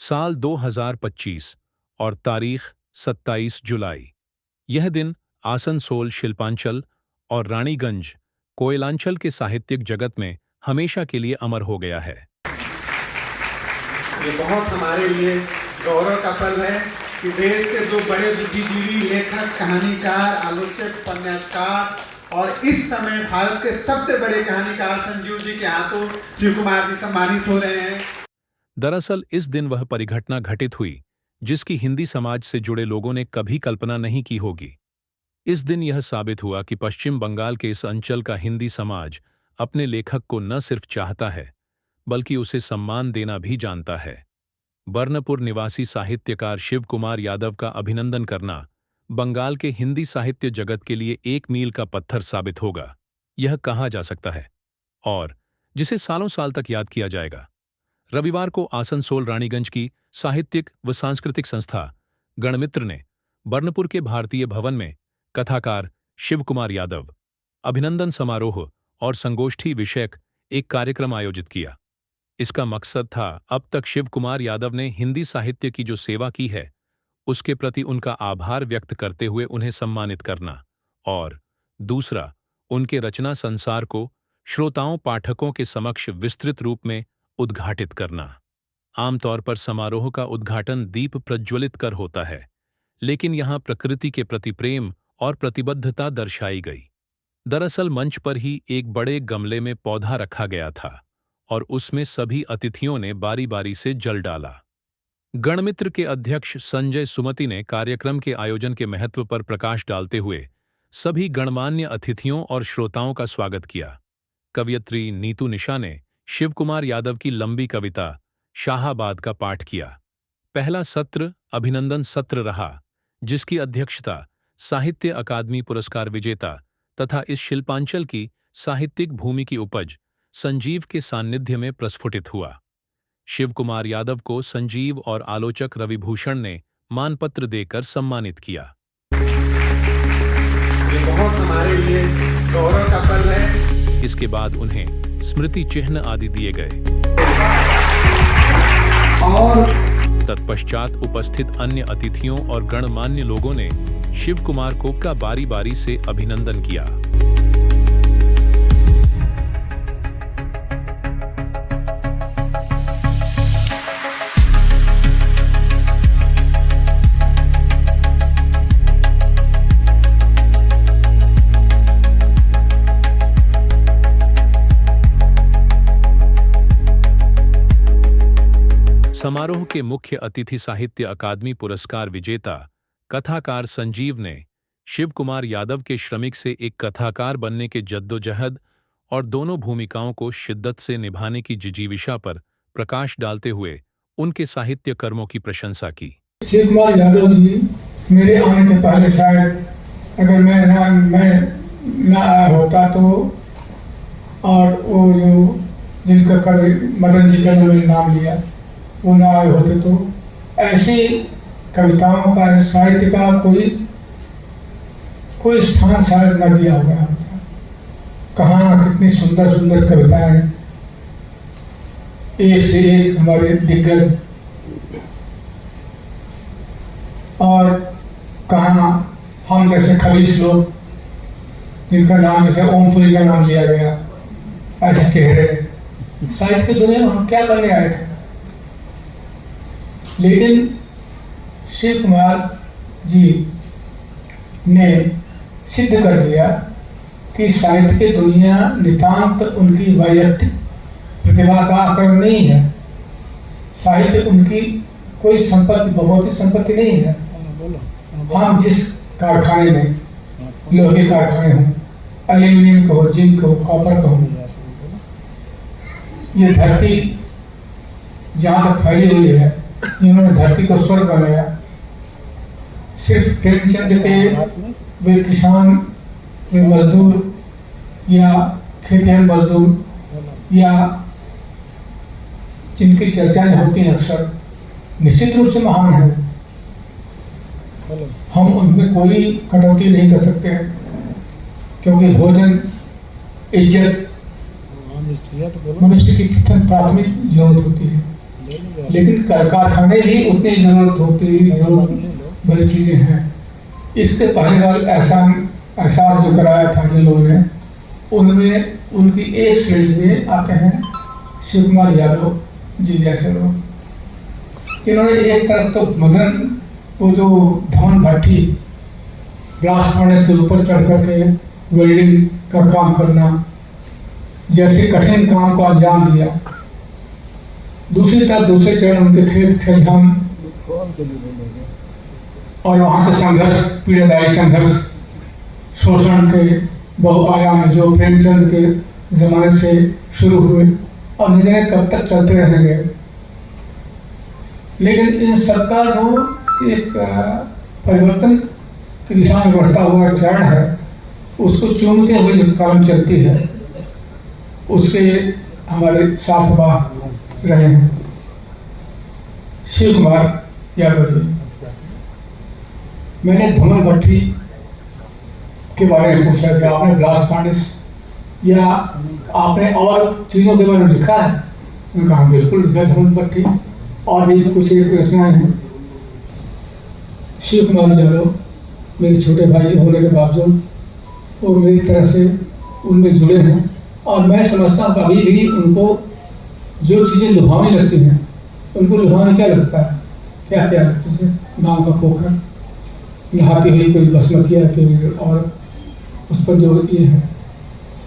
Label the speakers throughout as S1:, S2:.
S1: साल 2025 और तारीख 27 जुलाई। यह दिन आसनसोल, शिल्पांचल और रानीगंज, कोयलांचल के साहित्यिक जगत में हमेशा के लिए अमर हो गया है।
S2: ये बहुत हमारे लिए गौरव का पल है कि देश के दो बड़े बुद्धिजीवी, लेखक, कहानीकार, आलोचक, उपन्यासकार और इस समय भारत के सबसे बड़े कहानीकार संजीव जी के हाथों शिव कुमार जी सम्मानित हो रहे हैं।
S1: दरअसल इस दिन वह परिघटना घटित हुई जिसकी हिंदी समाज से जुड़े लोगों ने कभी कल्पना नहीं की होगी। इस दिन यह साबित हुआ कि पश्चिम बंगाल के इस अंचल का हिंदी समाज अपने लेखक को न सिर्फ चाहता है बल्कि उसे सम्मान देना भी जानता है। बर्नपुर निवासी साहित्यकार शिव कुमार यादव का अभिनंदन करना बंगाल के हिंदी साहित्य जगत के लिए एक मील का पत्थर साबित होगा, यह कहा जा सकता है, और जिसे सालों साल तक याद किया जाएगा। रविवार को आसनसोल रानीगंज की साहित्यिक व सांस्कृतिक संस्था गणमित्र ने बर्नपुर के भारतीय भवन में कथाकार शिव कुमार यादव अभिनंदन समारोह और संगोष्ठी विषयक एक कार्यक्रम आयोजित किया। इसका मकसद था अब तक शिव कुमार यादव ने हिंदी साहित्य की जो सेवा की है उसके प्रति उनका आभार व्यक्त करते हुए उन्हें सम्मानित करना, और दूसरा उनके रचना संसार को श्रोताओं पाठकों के समक्ष विस्तृत रूप में उद्घाटित करना। आमतौर पर समारोह का उद्घाटन दीप प्रज्वलित कर होता है, लेकिन यहां प्रकृति के प्रति प्रेम और प्रतिबद्धता दर्शाई गई। दरअसल मंच पर ही एक बड़े गमले में पौधा रखा गया था और उसमें सभी अतिथियों ने बारी बारी से जल डाला। गणमित्र के अध्यक्ष संजय सुमति ने कार्यक्रम के आयोजन के महत्व पर प्रकाश डालते हुए सभी गणमान्य अतिथियों और श्रोताओं का स्वागत किया। कवयित्री नीतू निशा ने शिव कुमार यादव की लंबी कविता शाहाबाद का पाठ किया। पहला सत्र अभिनंदन सत्र रहा, जिसकी अध्यक्षता साहित्य अकादमी पुरस्कार विजेता तथा इस शिल्पांचल की साहित्यिक भूमि की उपज संजीव के सान्निध्य में प्रस्फुटित हुआ। शिव कुमार यादव को संजीव और आलोचक रविभूषण ने मानपत्र देकर सम्मानित किया।
S2: ये बहुत हमारे लिए गौरव का पल है।
S1: इसके बाद उन्हें स्मृति चिन्ह आदि दिए गए
S2: और
S1: तत्पश्चात उपस्थित अन्य अतिथियों और गणमान्य लोगों ने शिव कुमार को का बारी बारी से अभिनंदन किया। समारोह के मुख्य अतिथि साहित्य अकादमी पुरस्कार विजेता कथाकार संजीव ने शिव कुमार यादव के श्रमिक से एक कथाकार बनने के जद्दोजहद और दोनों भूमिकाओं को शिद्दत से निभाने की जिजीविषा पर प्रकाश डालते हुए उनके साहित्य कर्मों की प्रशंसा की।
S3: शिव कुमार यादव जी मेरे आने के पहले शायद अगर मैं ना आया होता तो, और वो जो जिनका कवि मदन जी का मैंने नाम लिया वो ना आए होते तो ऐसी कविताओं का, साहित्य का कोई स्थान शायद न दिया हुआ होता। कहाँ कितनी सुंदर सुंदर कविताएं, एक से एक हमारे दिग्गज, और कहाँ हम जैसे खबीस लोग जिनका नाम जैसे ओमपुरी का नाम लिया गया, ऐसे चेहरे साहित्य की दुनिया में हम क्या करने आए थे। लेकिन शिव कुमार जी ने सिद्ध कर दिया कि साहित्य की दुनिया नितांत उनकी वैयक्तिक प्रतिभा का आकलन नहीं है। साहित्य उनकी कोई संपत्ति, भौतिक संपत्ति नहीं है। हम जिस कारखाने में, लोहे कारखाने हो, एल्यूमिनियम कहो, जिंक कहो, कॉपर कहो, ये धरती जहाँ तक फैली हुई है, इन्होंने धरती को स्वर्ग बनाया। सिर्फ प्रेमचंद के वे किसान, वे मजदूर या खेतिहर मजदूर या जिनकी चर्चाएं होती हैं अक्सर, निश्चित रूप से महान है। हम उनमें कोई कटौती नहीं कर सकते, क्योंकि भोजन, इज्जत मनुष्य की प्राथमिक जरूरत होती है। लेकिन कारखाने भी उतनी जरूरत होती जरूरत बड़ी चीजें हैं। इससे पहले वाल एहसास जो कराया था जिन लोगों ने, उनमें उनकी एक श्रेणी में आते हैं शिव कुमार यादव जी जैसे लोग। इन्होंने एक तरफ तो मदन वो जो धमन भट्टी ब्लास्ट फर्नेस से ऊपर चढ़ करके वेल्डिंग का काम करना जैसे कठिन काम को अंजाम दिया, दूसरी तरफ दूसरे चरण उनके खेत खलिहान और वहाँ के संघर्ष, पीड़ादायी संघर्ष, शोषण के बहुआयाम जो प्रेमचंद के जमाने से शुरू हुए और न जाने कब तक चलते रहेंगे। लेकिन इन सबका जो एक परिवर्तन की दिशा में बढ़ता हुआ चरण है, उसको चूमते हुए जो काम चलती है, उससे हमारे साथ बाह रहे हैं शिव कुमार यादव जी। मैंने धमन भट्टी के बारे में पूछा कि आपने ब्लास्ट फर्नेस या आपने और चीज़ों के बारे में लिखा है? उन्होंने कहा बिल्कुल लिखा है धमन भट्टी और भी कुछ एक रचनाएं हैं। शिव कुमार यादव मेरे छोटे भाई होने के बावजूद वो मेरी तरह से उनमें जुड़े हैं और मैं समझता हूँ अभी भी उनको जो चीज़ें लुभावनी लगती हैं, उनको लुभावनी क्या लगता है, क्या क्या जैसे गाँव का पोखर, नहाती हुई कोई बसमतिया के और उस पर जो ये है,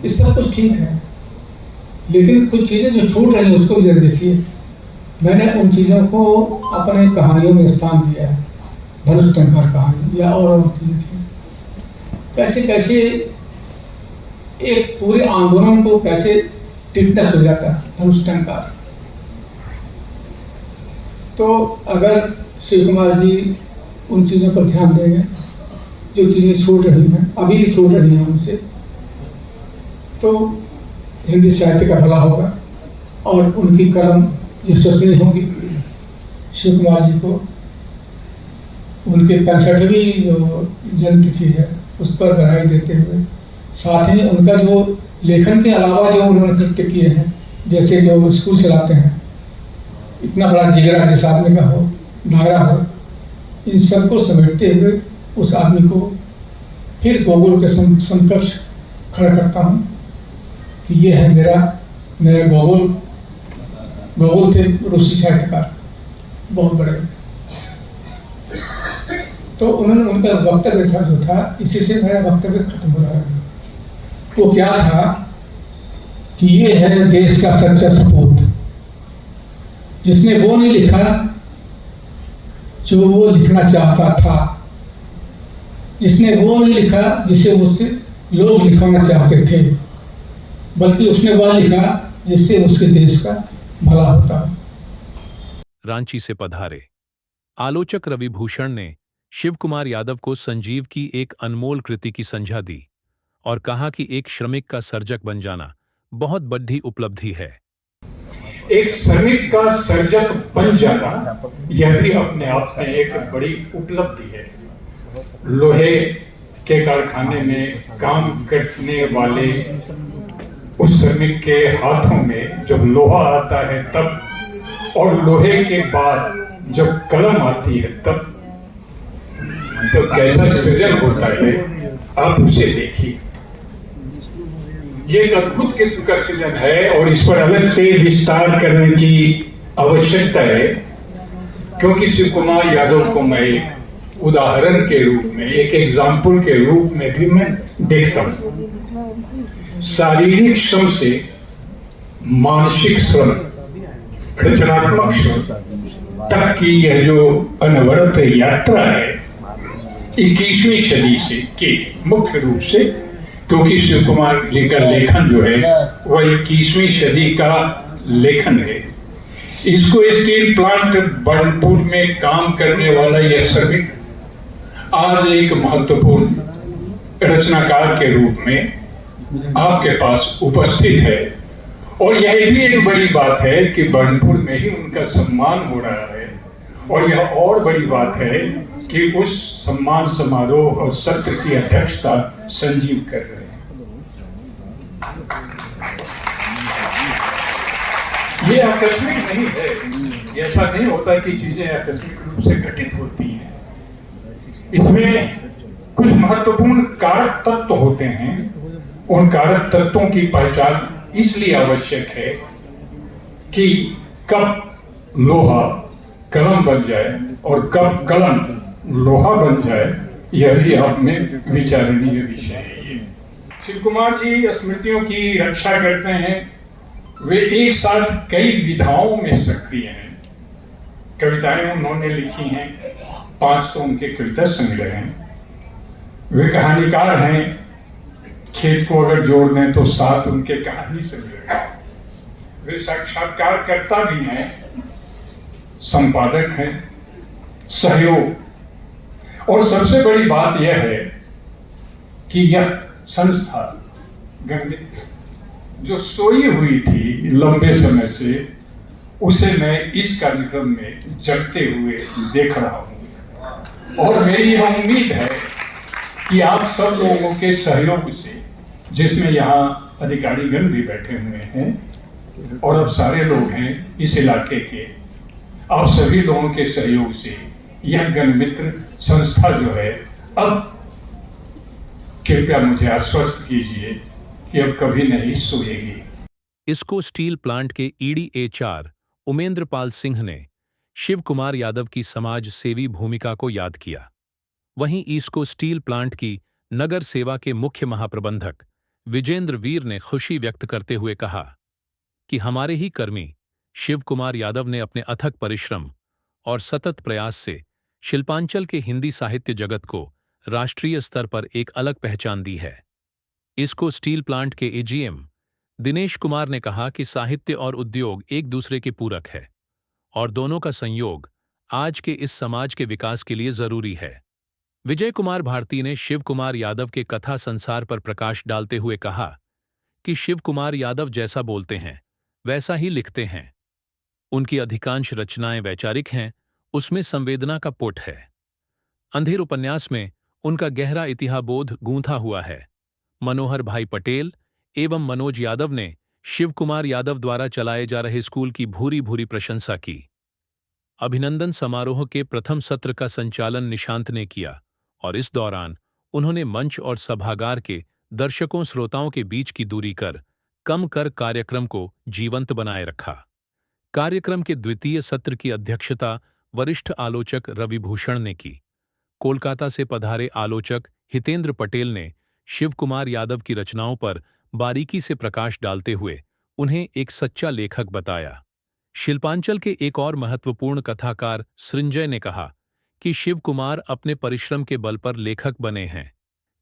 S3: ये सब कुछ ठीक है, लेकिन कुछ चीज़ें जो छूट रही हैं उसको भी देखिए। मैंने उन चीज़ों को अपने कहानियों में स्थान दिया है, धनुष टंकार कहानी या और चीज़ें थी। कैसे कैसे एक पूरे आंदोलन को कैसे टिटनेस हो जाता है धनुष टंकार। तो अगर शिव कुमार जी उन चीज़ों पर ध्यान देंगे जो चीज़ें छूट रही हैं, अभी भी छूट रही हैं उनसे, तो हिंदी साहित्य का भला होगा और उनकी कलम यशस्वी होगी। शिव कुमार जी को उनके 65वीं जो जन्मतिथि है उस पर बधाई देते हुए, साथ ही उनका जो लेखन के अलावा जो उन्होंने कृत्य किए हैं, जैसे जो स्कूल चलाते हैं, इतना बड़ा जिगरा जिस आदमी का हो, दायरा हो, इन सबको समेटते हुए उस आदमी को फिर गोगोल के समकक्ष खड़ा करता हूँ कि ये है मेरा नया गोगोल। गोगोल थे रूसी साहित्यकार, बहुत बड़े। तो उन्होंने उनका वक्तव्य था जो था, इसी से मेरा वक्तव्य खत्म हो रहा है। वो क्या था कि ये है देश का सच्चा सपूत, जिसने वो नहीं लिखा जो वो लिखना चाहता था, जिसने वो नहीं लिखा जिसे उससे लोग लिखवाना चाहते थे, बल्कि उसने वह लिखा जिससे उसके देश का भला होता।
S1: रांची से पधारे आलोचक रवि भूषण ने शिव कुमार यादव को संजीव की एक अनमोल कृति की संज्ञा दी और कहा कि एक श्रमिक का सर्जक बन जाना बहुत बड़ी उपलब्धि है।
S4: एक श्रमिक का सर्जक बन जाना यह भी अपने आप में एक बड़ी उपलब्धि है। लोहे के कारखाने में काम करने वाले उस श्रमिक के हाथों में जब लोहा आता है तब, और लोहे के बाद जब कलम आती है तब, तो कैसा सृजन होता है आप उसे देखिए। ये एक अद्भुत किस्म का सृजन है और इस पर अलग से विस्तार करने की आवश्यकता है, क्योंकि शिव कुमार यादव को मैं एक उदाहरण के रूप में, एक एग्जाम्पल के रूप में भी मैं देखता हूं। शारीरिक श्रम से मानसिक श्रम, रचनात्मक श्रम तक की यह जो अनवरत यात्रा है 21वीं सदी से की, मुख्य रूप से क्योंकि शिव कुमार जी का लेखन जो है वह 21वीं सदी का लेखन है। इसको स्टील प्लांट बर्नपुर में काम करने वाला यह श्रमिक आज एक महत्वपूर्ण रचनाकार के रूप में आपके पास उपस्थित है। और यह भी एक बड़ी बात है कि बर्नपुर में ही उनका सम्मान हो रहा है, और यह और बड़ी बात है कि उस सम्मान समारोह और सत्र की अध्यक्षता संजीव कर रहे हैं। ये आकस्मिक नहीं है, ऐसा नहीं होता कि चीजें आकस्मिक रूप से घटित होती हैं। इसमें कुछ महत्वपूर्ण कारक तत्व होते हैं। उन कारक तत्वों की पहचान इसलिए आवश्यक है कि कब लोहा कलम बन जाए और कब कलम लोहा बन जाए, यह भी आप में विचारणीय विषय है। ये शिव कुमार जी स्मृतियों की रक्षा करते हैं। वे एक साथ कई विधाओं में सक्रिय हैं। कविताएं उन्होंने लिखी हैं, 5 तो उनके कविता संग्रह हैं। वे कहानीकार हैं, खेत को अगर जोड़ दें तो 7 उनके कहानी संग्रह हैं। वे साक्षात्कारकर्ता भी हैं, संपादक हैं, सहयोग। और सबसे बड़ी बात यह है कि यह संस्था गणमित्र जो सोई हुई थी लंबे समय से, उसे मैं इस कार्यक्रम में जगते हुए देख रहा हूं। और मेरी यह उम्मीद है कि आप सब लोगों के सहयोग से, जिसमें यहाँ अधिकारीगण भी बैठे हुए हैं और अब सारे लोग हैं इस इलाके के, आप सभी लोगों के सहयोग से यह गणमित्र संस्था जो है, अब कृपया मुझे आश्वस्त कीजिए कि अब कभी नहीं सोएगी।
S1: इसको स्टील प्लांट के ED-HR उमेंद्र पाल सिंह ने शिव कुमार यादव की समाज सेवी भूमिका को याद किया। वहीं ईस्को स्टील प्लांट की नगर सेवा के मुख्य महाप्रबंधक विजेंद्र वीर ने खुशी व्यक्त करते हुए कहा कि हमारे ही कर्मी शिव कुमार यादव ने अपने अथक परिश्रम और सतत प्रयास से शिल्पांचल के हिंदी साहित्य जगत को राष्ट्रीय स्तर पर एक अलग पहचान दी है। इसको स्टील प्लांट के AGM दिनेश कुमार ने कहा कि साहित्य और उद्योग एक दूसरे के पूरक है और दोनों का संयोग आज के इस समाज के विकास के लिए जरूरी है। विजय कुमार भारती ने शिव कुमार यादव के कथा संसार पर प्रकाश डालते हुए कहा कि शिव कुमार यादव जैसा बोलते हैं वैसा ही लिखते हैं। उनकी अधिकांश रचनाएं वैचारिक हैं, उसमें संवेदना का पुट है। अंधेर उपन्यास में उनका गहरा इतिहासबोध गूंथा हुआ है। मनोहर भाई पटेल एवं मनोज यादव ने शिव कुमार यादव द्वारा चलाए जा रहे स्कूल की भूरी भूरी प्रशंसा की। अभिनंदन समारोह के प्रथम सत्र का संचालन निशांत ने किया और इस दौरान उन्होंने मंच और सभागार के दर्शकों श्रोताओं के बीच की दूरी कम कर कार्यक्रम को जीवंत बनाए रखा। कार्यक्रम के द्वितीय सत्र की अध्यक्षता वरिष्ठ आलोचक रविभूषण ने की। कोलकाता से पधारे आलोचक हितेंद्र पटेल ने शिव कुमार यादव की रचनाओं पर बारीकी से प्रकाश डालते हुए उन्हें एक सच्चा लेखक बताया। शिल्पांचल के एक और महत्वपूर्ण कथाकार सृंजय ने कहा कि शिव कुमार अपने परिश्रम के बल पर लेखक बने हैं।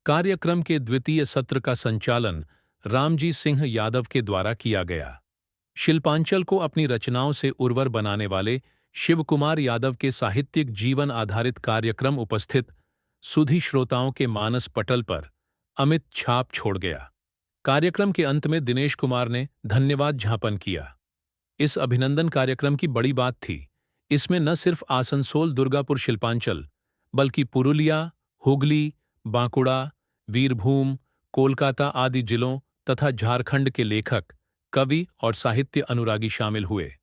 S1: कार्यक्रम के द्वितीय सत्र का संचालन रामजी सिंह यादव के द्वारा किया गया। शिल्पांचल को अपनी रचनाओं से उर्वर बनाने वाले शिव कुमार यादव के साहित्यिक जीवन आधारित कार्यक्रम उपस्थित सुधी श्रोताओं के मानस पटल पर अमित छाप छोड़ गया। कार्यक्रम के अंत में दिनेश कुमार ने धन्यवाद ज्ञापन किया। इस अभिनंदन कार्यक्रम की बड़ी बात थी, इसमें न सिर्फ आसनसोल दुर्गापुर शिल्पांचल बल्कि पुरुलिया, हुगली, बांकुड़ा, वीरभूम, कोलकाता आदि जिलों तथा झारखंड के लेखक, कवि और साहित्य अनुरागी शामिल हुए।